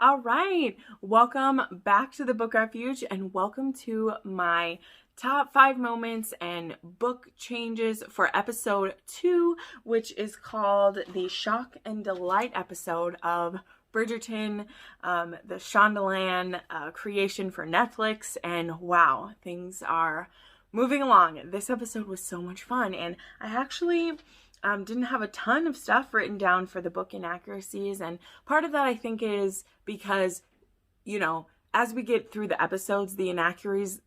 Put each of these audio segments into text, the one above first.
All right, welcome back to the Book Refuge and welcome to my top 5 moments and book changes for episode 2, which is called the Shock and Delight episode of Bridgerton, the Shondaland creation for Netflix. And wow, things are moving along. This episode was so much fun, and I actually didn't have a ton of stuff written down for the book Inaccuracies, and part of that I think is because, as we get through the episodes, the inaccuracies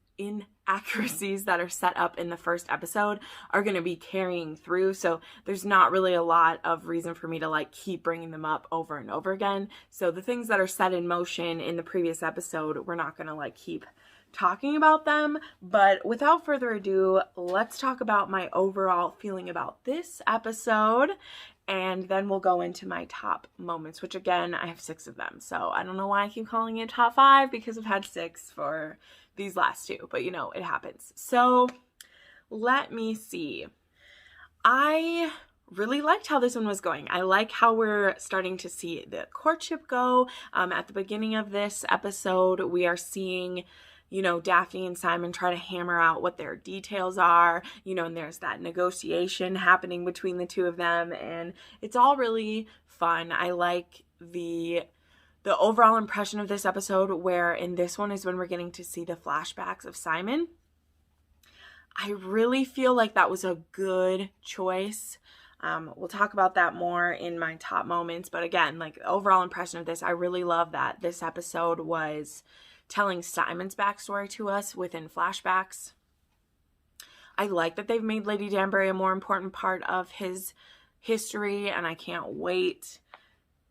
that are set up in the first episode are going to be carrying through, so there's not really a lot of reason for me to keep bringing them up over and over again. So the things that are set in motion in the previous episode, we're not going to keep talking about them. But without further ado, let's talk about my overall feeling about this episode, and then we'll go into my top moments, which again, I have 6 of them. So I don't know why I keep calling it top 5, because I've had 6 for these last 2, but it happens. So let me see. I really liked how this one was going. I like how we're starting to see the courtship go. At the beginning of this episode, we are seeing Daphne and Simon try to hammer out what their details are, and there's that negotiation happening between the two of them, and it's all really fun. I like the overall impression of this episode, where in this one is when we're getting to see the flashbacks of Simon. I really feel like that was a good choice. We'll talk about that more in my top moments, but again, the overall impression of this, I really love that this episode was telling Simon's backstory to us within flashbacks. I like that they've made Lady Danbury a more important part of his history, and I can't wait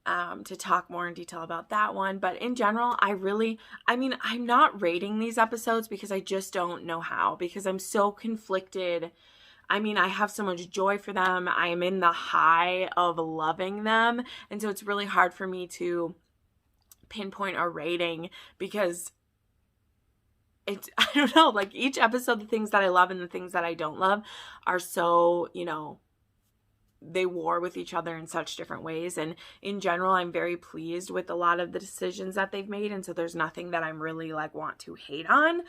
to talk more in detail about that one. But in general, I'm not rating these episodes because I just don't know how, because I'm so conflicted. I have so much joy for them. I am in the high of loving them, and so it's really hard for me to pinpoint a rating, because I don't know, each episode, the things that I love and the things that I don't love are so, they war with each other in such different ways. And in general, I'm very pleased with a lot of the decisions that they've made, and so there's nothing that I'm really want to hate on.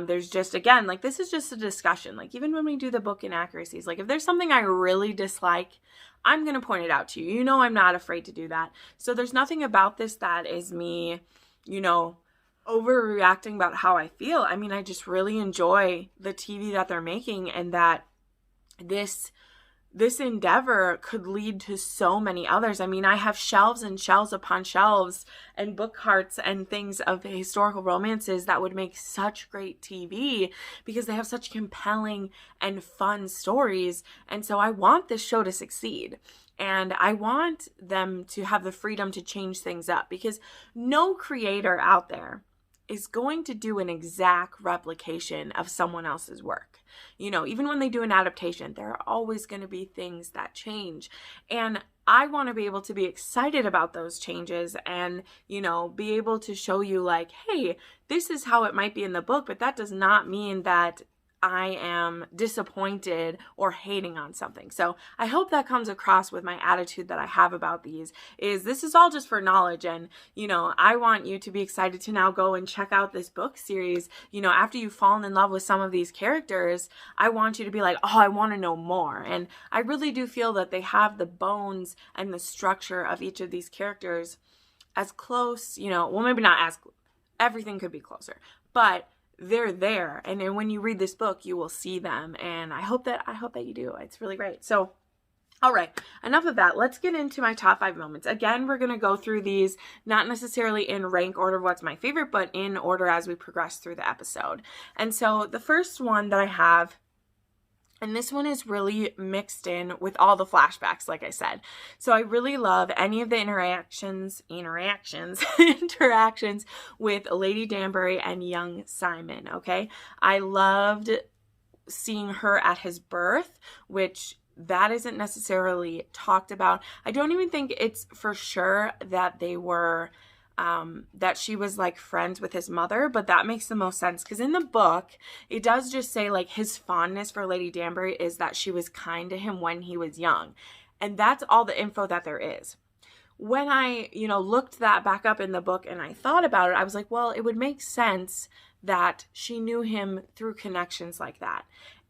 There's just, again, this is just a discussion. Even when we do the book Inaccuracies, if there's something I really dislike, I'm going to point it out to you. I'm not afraid to do that. So there's nothing about this that is me, overreacting about how I feel. I just really enjoy the TV that they're making, and that this endeavor could lead to so many others. I have shelves and shelves upon shelves and book carts and things of historical romances that would make such great TV, because they have such compelling and fun stories. And so I want this show to succeed, and I want them to have the freedom to change things up, because no creator out there is going to do an exact replication of someone else's work. Even when they do an adaptation, there are always going to be things that change. And I want to be able to be excited about those changes and, be able to show you hey, this is how it might be in the book, but that does not mean that I am disappointed or hating on something. So I hope that comes across with my attitude that I have about these. This is all just for knowledge, and I want you to be excited to now go and check out this book series. After you've fallen in love with some of these characters, I want you to be oh, I want to know more. And I really do feel that they have the bones and the structure of each of these characters as close, well, maybe not as close. Everything could be closer, but they're there, and then when you read this book, you will see them, and I hope that you do. It's really great. So, all right, enough of that. Let's get into my top 5 moments. Again, we're going to go through these not necessarily in rank order of what's my favorite, but in order as we progress through the episode. And so the first one that I have, and this one is really mixed in with all the flashbacks, like I said. So I really love any of the interactions with Lady Danbury and young Simon, okay? I loved seeing her at his birth, which that isn't necessarily talked about. I don't even think it's for sure that they were that she was friends with his mother, but that makes the most sense, because in the book it does just say his fondness for Lady Danbury is that she was kind to him when he was young, and that's all the info that there is. when I, looked that back up in the book and I thought about it, I was like, well, it would make sense that she knew him through connections like that.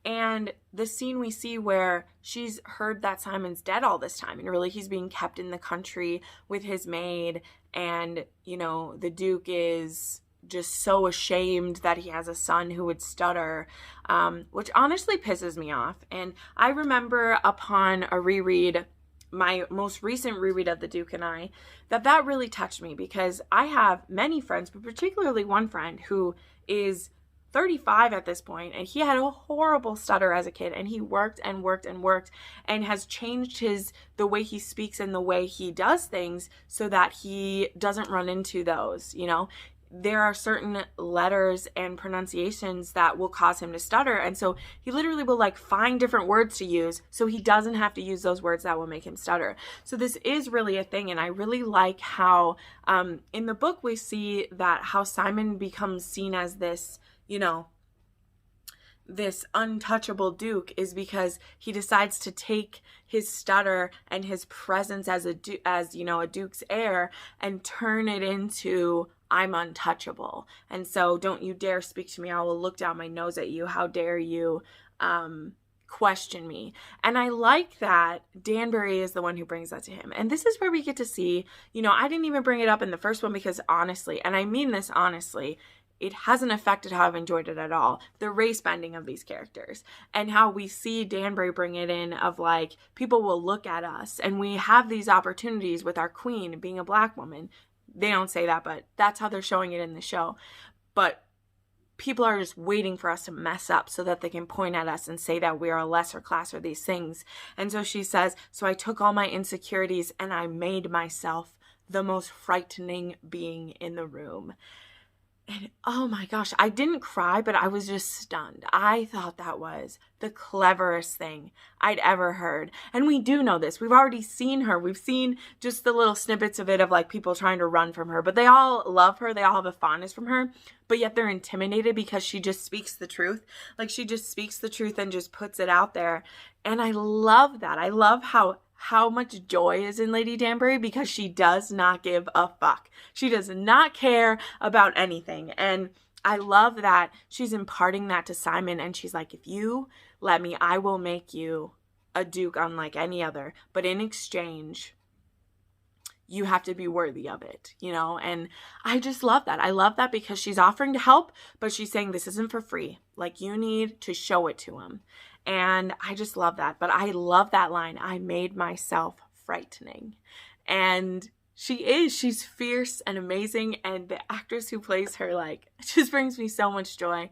And the scene we see where she's heard that Simon's dead all this time, and really he's being kept in the country with his maid, and, the Duke is just so ashamed that he has a son who would stutter, which honestly pisses me off. And I remember upon a reread, my most recent reread of The Duke and I, that really touched me, because I have many friends, but particularly one friend who is 35 at this point, and he had a horrible stutter as a kid, and he worked and worked and worked and has changed the way he speaks and the way he does things so that he doesn't run into those. There are certain letters and pronunciations that will cause him to stutter, and so he literally will find different words to use so he doesn't have to use those words that will make him stutter. So this is really a thing, and I really like how in the book we see that how Simon becomes seen as this, this untouchable Duke, is because he decides to take his stutter and his presence as a Duke's heir and turn it into, I'm untouchable. And so don't you dare speak to me. I will look down my nose at you. How dare you question me? And I like that Danbury is the one who brings that to him. And this is where we get to see, I didn't even bring it up in the first one because honestly, and I mean this honestly, it hasn't affected how I've enjoyed it at all. The race bending of these characters and how we see Danbury bring it in of people will look at us, and we have these opportunities with our queen being a black woman. They don't say that, but that's how they're showing it in the show. But people are just waiting for us to mess up so that they can point at us and say that we are a lesser class or these things. And so she says, so I took all my insecurities and I made myself the most frightening being in the room. And oh my gosh, I didn't cry, but I was just stunned. I thought that was the cleverest thing I'd ever heard. And we do know this. We've already seen her. We've seen just the little snippets of it of people trying to run from her. But they all love her. They all have a fondness from her. But yet they're intimidated because she just speaks the truth. She just speaks the truth and just puts it out there. And I love that. I love how much joy is in Lady Danbury, because she does not give a fuck. She does not care about anything. And I love that she's imparting that to Simon, and she's like, if you let me, I will make you a duke unlike any other. But in exchange, you have to be worthy of it, And I just love that. I love that because she's offering to help, but she's saying this isn't for free. You need to show it to him. And I just love that. But I love that line. I made myself frightening. And she's fierce and amazing. And the actress who plays her, just brings me so much joy.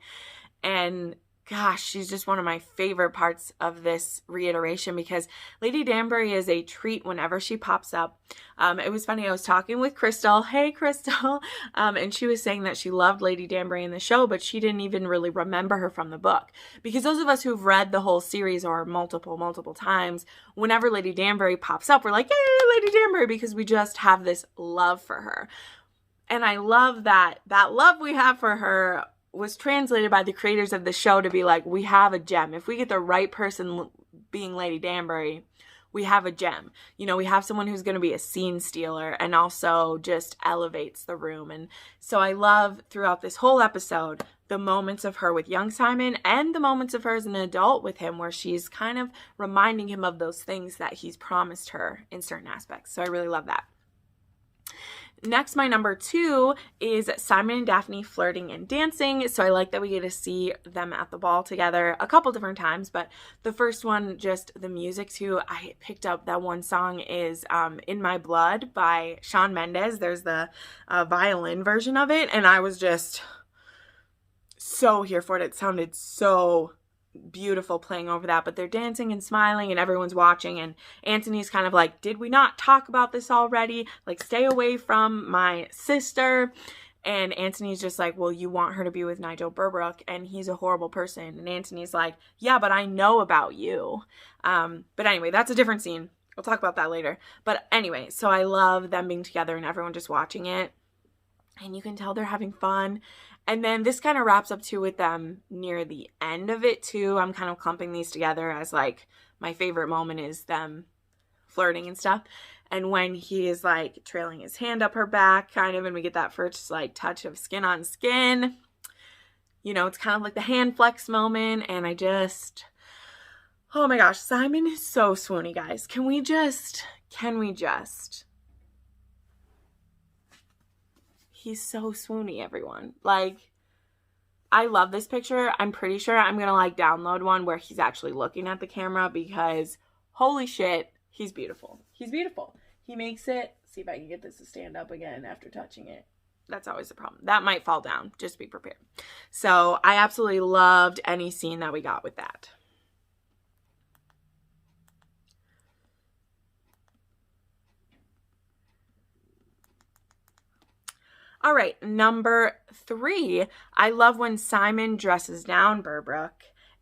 And gosh, she's just one of my favorite parts of this reiteration, because Lady Danbury is a treat whenever she pops up. It was funny, I was talking with Crystal. Hey, Crystal. And she was saying that she loved Lady Danbury in the show, but she didn't even really remember her from the book. Because those of us who've read the whole series or multiple times, whenever Lady Danbury pops up, we're like, yay, Lady Danbury, because we just have this love for her. And I love that love we have for her was translated by the creators of the show to be we have a gem. If we get the right person being Lady Danbury, we have a gem. We have someone who's going to be a scene stealer and also just elevates the room. And so I love throughout this whole episode, the moments of her with young Simon and the moments of her as an adult with him, where she's kind of reminding him of those things that he's promised her in certain aspects. So I really love that. Next, my number 2 is Simon and Daphne flirting and dancing. So I like that we get to see them at the ball together a couple different times. But the first one, just the music too. I picked up that one song is In My Blood by Shawn Mendes. There's the violin version of it. And I was just so here for it. It sounded so beautiful playing over that, but they're dancing and smiling and everyone's watching, and Anthony's kind of like, did we not talk about this already? Stay away from my sister. And Anthony's just like, well, you want her to be with Nigel Burbrook and he's a horrible person. And Anthony's like, yeah, but I know about you. But anyway, that's a different scene. We'll talk about that later. But anyway, so I love them being together and everyone just watching it, and you can tell they're having fun. And then this kind of wraps up too with them near the end of it too. I'm kind of clumping these together as my favorite moment is them flirting and stuff. And when he is like trailing his hand up her back kind of, and we get that first like touch of skin on skin, you know, it's kind of like the hand flex moment. And I just, oh my gosh, Simon is so swoony, guys. Can we just, he's so swoony, everyone. Like, I love this picture. I'm pretty sure I'm going to like download one where he's actually looking at the camera because holy shit, he's beautiful. He's beautiful. He makes it, see if I can get this to stand up again after touching it. That's always a problem. That might fall down. Just be prepared. So I absolutely loved any scene that we got with that. All right, number 3. I love when Simon dresses down Berbrook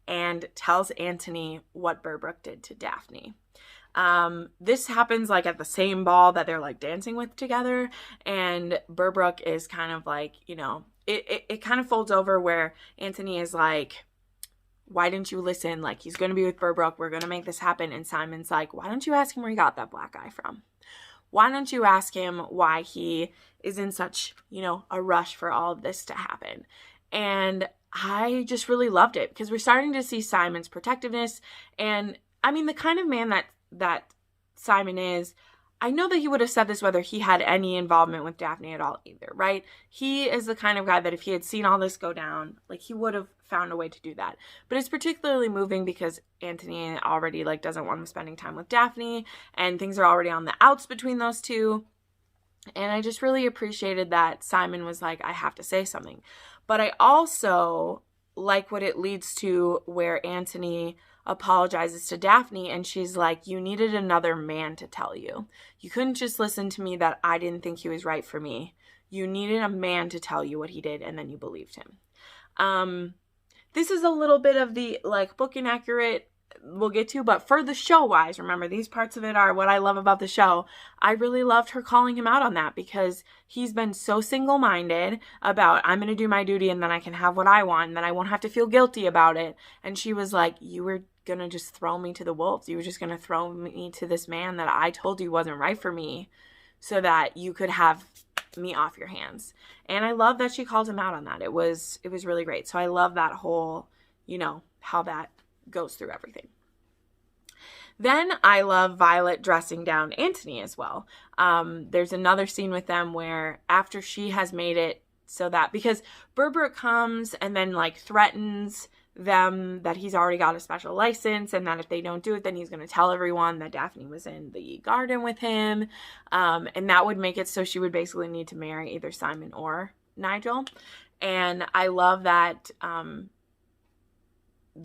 and tells Antony what Berbrook did to Daphne. This happens like at the same ball that they're like dancing with together, and Berbrook is kind of like, you know, it kind of folds over where Antony is like, why didn't you listen? Like, he's going to be with Berbrook. We're going to make this happen. And Simon's like, why don't you ask him where he got that black eye from? Why don't you ask him why he is in such, you know, a rush for all of this to happen? And I just really loved it because we're starting to see Simon's protectiveness. And I mean, the kind of man that Simon is, I know that he would have said this whether he had any involvement with Daphne at all either, right? He is the kind of guy that if he had seen all this go down, like, he would have found a way to do that. But it's particularly moving because Antony already like doesn't want him spending time with Daphne, and things are already on the outs between those two. And I just really appreciated that Simon was like, I have to say something. But I also like what it leads to where Antony apologizes to Daphne and she's like, you needed another man to tell you. You couldn't just listen to me that I didn't think he was right for me. You needed a man to tell you what he did, and then you believed him. This is a little bit of the like book inaccurate we'll get to, but for the show wise, remember, these parts of it are what I love about the show. I really loved her calling him out on that because he's been so single-minded about, I'm going to do my duty and then I can have what I want and then I won't have to feel guilty about it. And she was like, you were going to just throw me to the wolves. You were just going to throw me to this man that I told you wasn't right for me so that you could have me off your hands. And I love that she called him out on that. It was really great. So I love that whole, you know, how that goes through everything. Then I love Violet dressing down Antony as well. There's another scene with them where after she has made it so that, because Berbrook comes and then like threatens them that he's already got a special license and that if they don't do it, then he's going to tell everyone that Daphne was in the garden with him. And that would make it so she would basically need to marry either Simon or Nigel. And I love that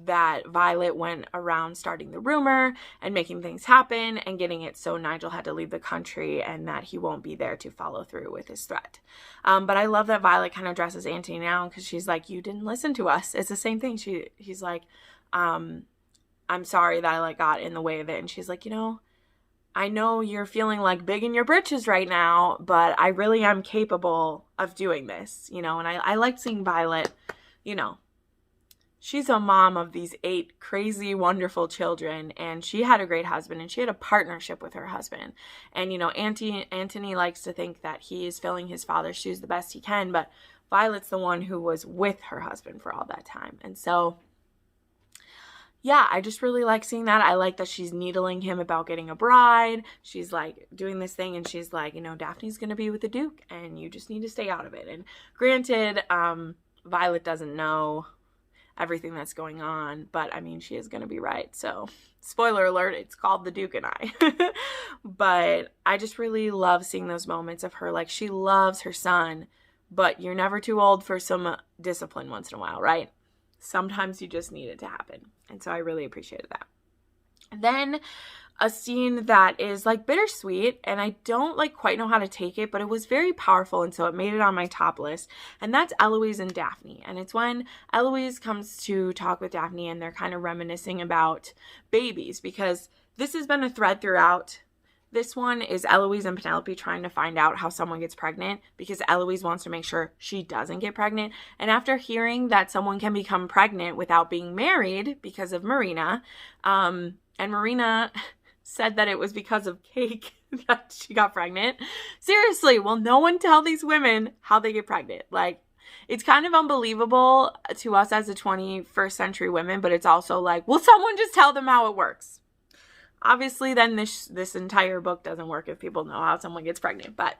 that Violet went around starting the rumor and making things happen and getting it so Nigel had to leave the country and that he won't be there to follow through with his threat. But I love that Violet kind of dresses Antony now because she's like, you didn't listen to us. It's the same thing. He's like, I'm sorry that I like got in the way of it. And she's like, you know, I know you're feeling like big in your britches right now, but I really am capable of doing this, you know. And I like seeing Violet, you know, she's a mom of these 8 crazy, wonderful children, and she had a great husband, and she had a partnership with her husband. And, you know, Antony likes to think that he is filling his father's shoes the best he can, but Violet's the one who was with her husband for all that time. And so, yeah, I just really like seeing that. I like that she's needling him about getting a bride. She's, like, doing this thing, and she's like, you know, Daphne's going to be with the Duke, and you just need to stay out of it. And granted, Violet doesn't know everything that's going on, but I mean, she is going to be right. So spoiler alert, it's called The Duke and I. But I just really love seeing those moments of her, like, she loves her son, but you're never too old for some discipline once in a while, right? Sometimes you just need it to happen. And so I really appreciated that. Then a scene that is like bittersweet, and I don't like quite know how to take it, but it was very powerful, and so it made it on my top list, and that's Eloise and Daphne. And it's when Eloise comes to talk with Daphne and they're kind of reminiscing about babies, because this has been a thread throughout. This one is Eloise and Penelope trying to find out how someone gets pregnant because Eloise wants to make sure she doesn't get pregnant. And after hearing that someone can become pregnant without being married because of Marina, and Marina said that it was because of cake. that she got pregnant. Seriously, will no one tell these women how they get pregnant? Like, it's kind of unbelievable to us as the 21st century women, but it's also like, will someone just tell them how it works? Obviously, then this entire book doesn't work if people know how someone gets pregnant. But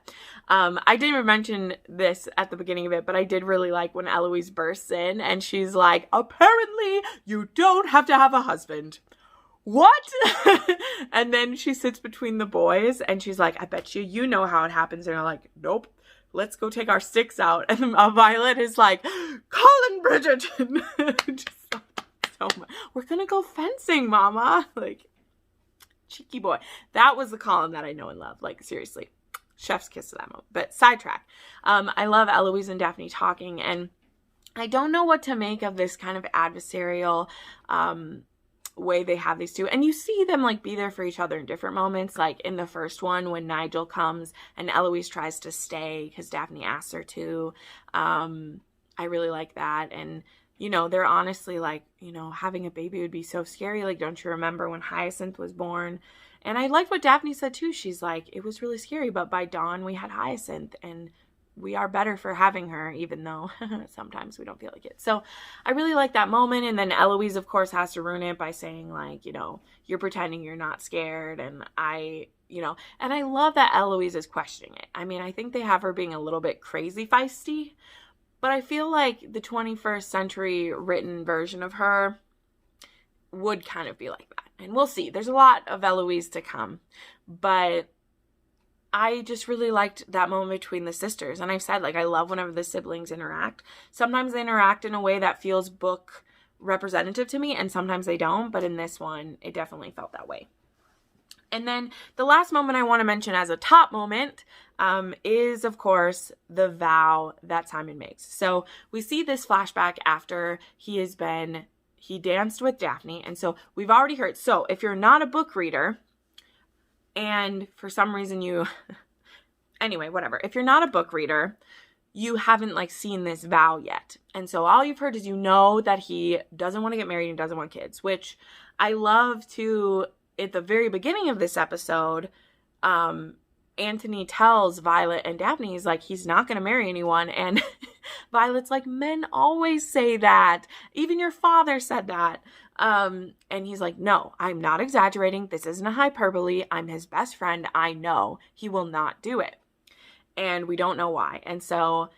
I didn't even mention this at the beginning of it, but I did really like when Eloise bursts in and she's like, apparently you don't have to have a husband. What? And then she sits between the boys and she's like, I bet you know how it happens. And they're like, nope. Let's go take our sticks out. And Violet is like, Colin Bridgerton. Just so much. We're going to go fencing, mama. Like, cheeky boy. That was the Colin that I know and love. Like, seriously. Chef's kiss to that moment. But sidetrack. I love Eloise and Daphne talking. And I don't know what to make of this kind of adversarial way they have these two. And you see them like be there for each other in different moments. Like in the first one when Nigel comes and Eloise tries to stay because Daphne asks her to. I really like that. And you know, they're honestly like, you know, having a baby would be so scary. Like, don't you remember when Hyacinth was born? And I liked what Daphne said too. She's like, it was really scary, but by dawn we had Hyacinth and we are better for having her, even though sometimes we don't feel like it. So I really like that moment. And then Eloise, of course, has to ruin it by saying like, you know, you're pretending you're not scared. And I love that Eloise is questioning it. I mean, I think they have her being a little bit crazy feisty, but I feel like the 21st century written version of her would kind of be like that. And we'll see. There's a lot of Eloise to come, but I just really liked that moment between the sisters. And I've said, like, I love whenever the siblings interact. Sometimes they interact in a way that feels book representative to me, and sometimes they don't. But in this one, it definitely felt that way. And then the last moment I want to mention as a top moment is, of course, the vow that Simon makes. So we see this flashback after he danced with Daphne. And so we've already heard. So if you're not a book reader, and for some reason anyway, whatever. If you're not a book reader, you haven't like seen this vow yet. And so all you've heard is, you know, that he doesn't want to get married and doesn't want kids, which I love to, at the very beginning of this episode, Anthony tells Violet and Daphne, he's like, he's not going to marry anyone. And Violet's like, men always say that. Even your father said that. And he's like, no, I'm not exaggerating. This isn't a hyperbole. I'm his best friend. I know he will not do it. And we don't know why. And so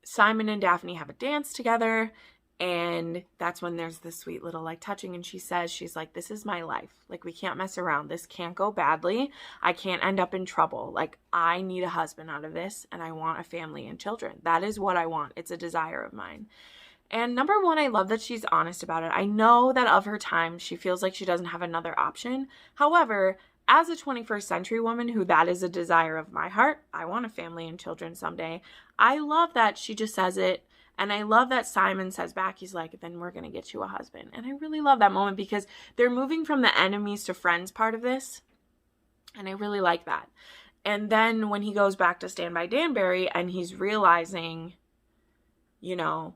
Simon and Daphne have a dance together. And that's when there's this sweet little like touching. And she's like, this is my life. Like, we can't mess around. This can't go badly. I can't end up in trouble. Like, I need a husband out of this. And I want a family and children. That is what I want. It's a desire of mine. And number one, I love that she's honest about it. I know that of her time, she feels like she doesn't have another option. However, as a 21st century woman who that is a desire of my heart, I want a family and children someday. I love that she just says it. And I love that Simon says back, he's like, then we're going to get you a husband. And I really love that moment because they're moving from the enemies to friends part of this. And I really like that. And then when he goes back to Stand by Danbury and he's realizing, you know,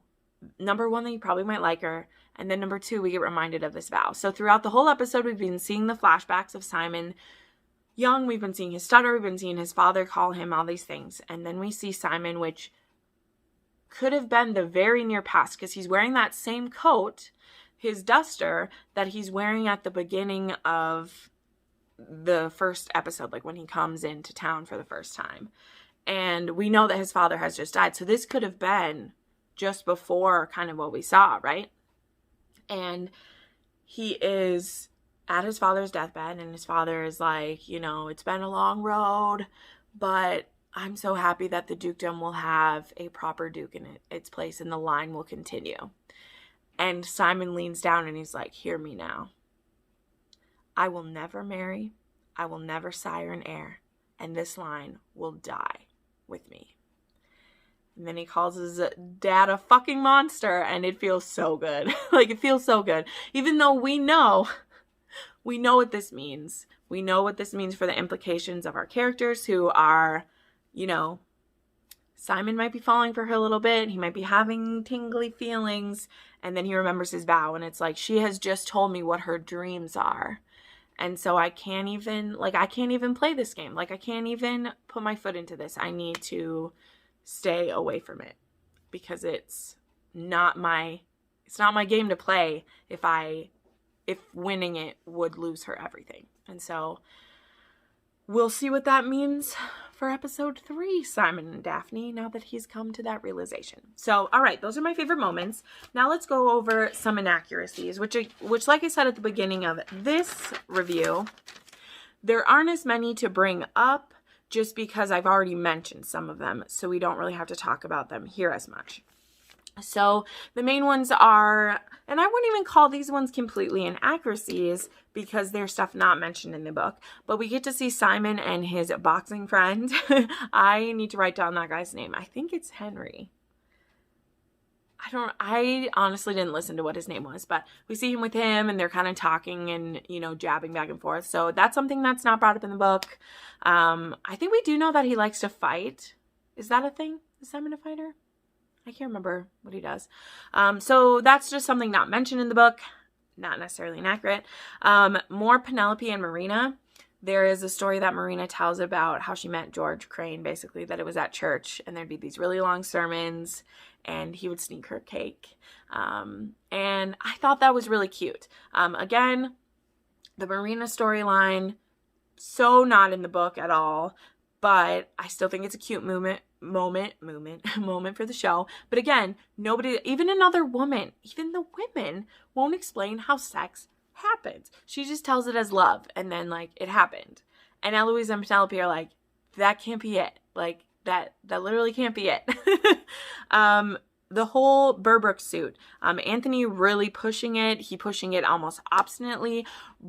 number one, that he probably might like her. And then number two, we get reminded of this vow. So throughout the whole episode, we've been seeing the flashbacks of Simon young. We've been seeing his stutter. We've been seeing his father call him all these things. And then we see Simon, which could have been the very near past because he's wearing that same coat, his duster, that he's wearing at the beginning of the first episode, like when he comes into town for the first time. And we know that his father has just died. So this could have been just before kind of what we saw, right? And he is at his father's deathbed, and his father is like, you know, it's been a long road, but I'm so happy that the dukedom will have a proper duke in its place and the line will continue. And Simon leans down and he's like, hear me now. I will never marry. I will never sire an heir. And this line will die with me. And then he calls his dad a fucking monster, and it feels so good. Like, it feels so good. Even though we know what this means. We know what this means for the implications of our characters who are, you know, Simon might be falling for her a little bit. He might be having tingly feelings. And then he remembers his vow, and it's like, she has just told me what her dreams are. And so I can't even play this game. Like, I can't even put my foot into this. I need to stay away from it because it's not my game to play if winning it would lose her everything. And so we'll see what that means for episode 3, Simon and Daphne, now that he's come to that realization. So, all right, those are my favorite moments. Now let's go over some inaccuracies, which like I said at the beginning of this review, there aren't as many to bring up just because I've already mentioned some of them, so we don't really have to talk about them here as much. So the main ones are, and I wouldn't even call these ones completely inaccuracies because there's stuff not mentioned in the book, but we get to see Simon and his boxing friend. I need to write down that guy's name. I think it's Henry. I honestly didn't listen to what his name was, but we see him with him and they're kind of talking and, jabbing back and forth. So that's something that's not brought up in the book. I think we do know that he likes to fight. Is that a thing? Is Simon a fighter? I can't remember what he does. So that's just something not mentioned in the book. Not necessarily inaccurate. More Penelope and Marina. There is a story that Marina tells about how she met George Crane, basically, that it was at church, and there'd be these really long sermons, and he would sneak her cake. And I thought that was really cute. Again, the Marina storyline, so not in the book at all, but I still think it's a cute moment for the show. But again, nobody, even another woman, even the women won't explain how sex happens. She just tells it as love, and then it happened. And Eloise and Penelope are like, that can't be it. Like that literally can't be it. The whole Burbrook suit, Anthony really pushing it. He pushing it almost obstinately.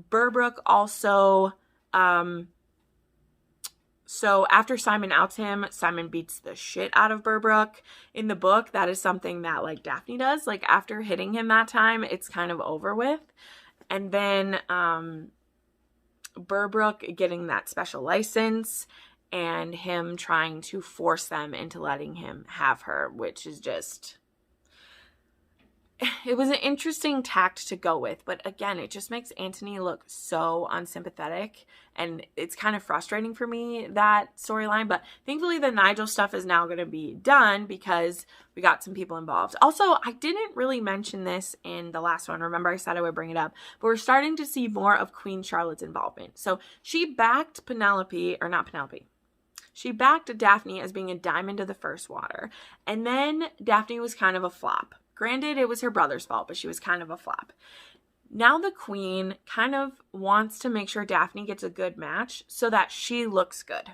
Burbrook also, so after Simon outs him, Simon beats the shit out of Burbrook. In the book, that is something that Daphne does. After hitting him that time, it's kind of over with. And then Burbrook getting that special license and him trying to force them into letting him have her, which is just, it was an interesting tact to go with. But again, it just makes Anthony look so unsympathetic, and it's kind of frustrating for me, that storyline. But thankfully the Nigel stuff is now going to be done because we got some people involved. Also, I didn't really mention this in the last one. Remember, I said I would bring it up, but we're starting to see more of Queen Charlotte's involvement. So she backed she backed Daphne as being a diamond of the first water. And then Daphne was kind of a flop. Granted, it was her brother's fault, but she was kind of a flop. Now the queen kind of wants to make sure Daphne gets a good match so that she looks good.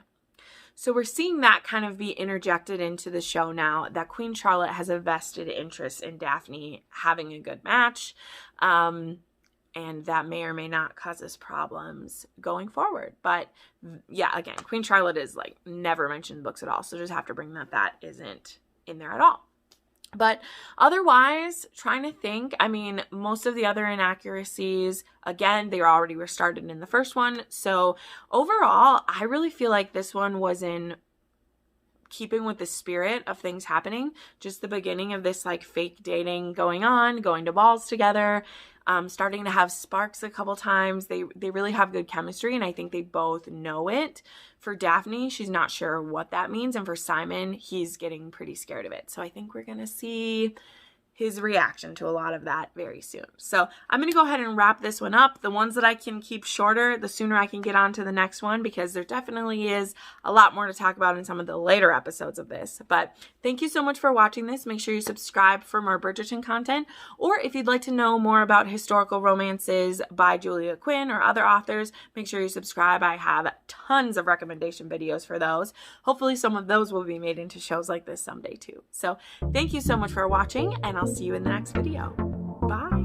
So we're seeing that kind of be interjected into the show now, that Queen Charlotte has a vested interest in Daphne having a good match. And that may or may not cause us problems going forward. But yeah, again, Queen Charlotte is never mentioned in books at all. So just have to bring that isn't in there at all. But otherwise, trying to think, most of the other inaccuracies, again, they already were started in the first one. So overall, I really feel like this one was in keeping with the spirit of things happening. Just the beginning of this fake dating going on, going to balls together, starting to have sparks a couple times. They really have good chemistry, and I think they both know it. For Daphne, she's not sure what that means, and for Simon, he's getting pretty scared of it. So I think we're gonna see his reaction to a lot of that very soon. So I'm going to go ahead and wrap this one up. The ones that I can keep shorter, the sooner I can get on to the next one, because there definitely is a lot more to talk about in some of the later episodes of this. But thank you so much for watching this. Make sure you subscribe for more Bridgerton content, or if you'd like to know more about historical romances by Julia Quinn or other authors, make sure you subscribe. I have tons of recommendation videos for those. Hopefully some of those will be made into shows like this someday too. So thank you so much for watching, and I'll see you in the next video. Bye.